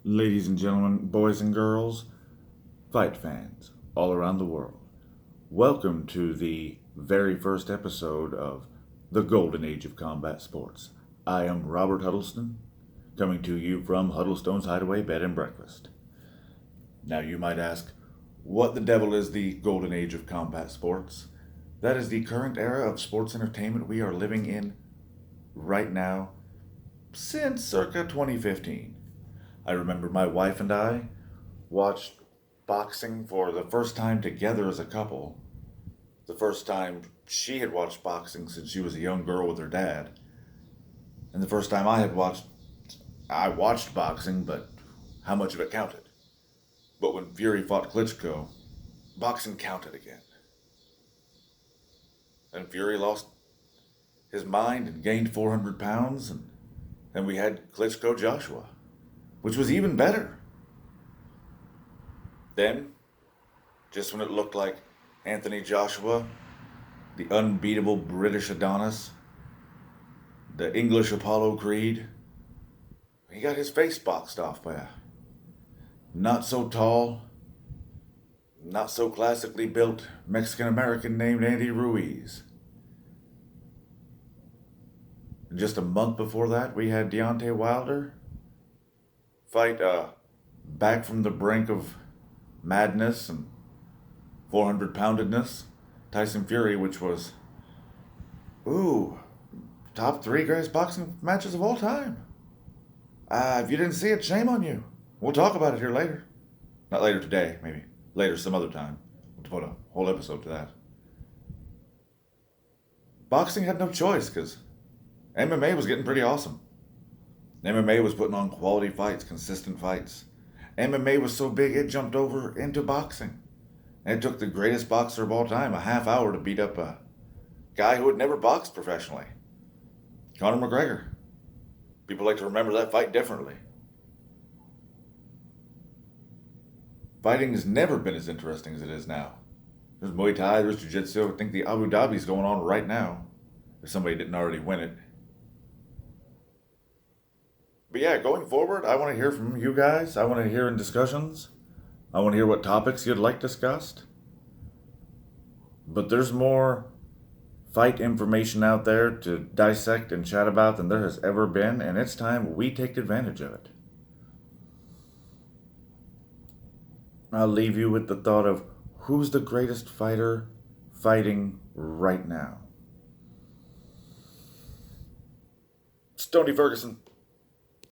Ladies and gentlemen, boys and girls, fight fans all around the world, welcome to the very first episode of the Golden Age of Combat Sports. I am Robert Huddleston, coming to you from Huddlestone's Hideaway Bed and Breakfast. Now you might ask, what the devil is the Golden Age of Combat Sports? That is the current era of sports entertainment we are living in right now since circa 2015. I remember my wife and I watched boxing for the first time together as a couple. The first time she had watched boxing since she was a young girl with her dad. And the first time I watched boxing, but how much of it counted? But when Fury fought Klitschko, boxing counted again. And Fury lost his mind and gained 400 pounds, and then we had Klitschko Joshua, which was even better. Then, just when it looked like Anthony Joshua, the unbeatable British Adonis, the English Apollo Creed, he got his face boxed off by a not so tall, not so classically built Mexican American named Andy Ruiz. Just a month before that, we had Deontay Wilder fight back from the brink of madness and 400 poundedness, Tyson Fury, which was, top three greatest boxing matches of all time. If you didn't see it, shame on you. We'll talk about it here later. Not later today, maybe. Later some other time. We'll devote a whole episode to that. Boxing had no choice because MMA was getting pretty awesome. MMA was putting on quality fights, consistent fights. MMA was so big it jumped over into boxing. And it took the greatest boxer of all time a half hour to beat up a guy who had never boxed professionally. Conor McGregor. People like to remember that fight differently. Fighting has never been as interesting as it is now. There's Muay Thai, there's Jiu-Jitsu. I think the Abu Dhabi's going on right now, if somebody didn't already win it. But yeah, going forward, I want to hear from you guys. I want to hear in discussions. I want to hear what topics you'd like discussed. But there's more fight information out there to dissect and chat about than there has ever been, and it's time we take advantage of it. I'll leave you with the thought of who's the greatest fighter fighting right now? Stoney Ferguson.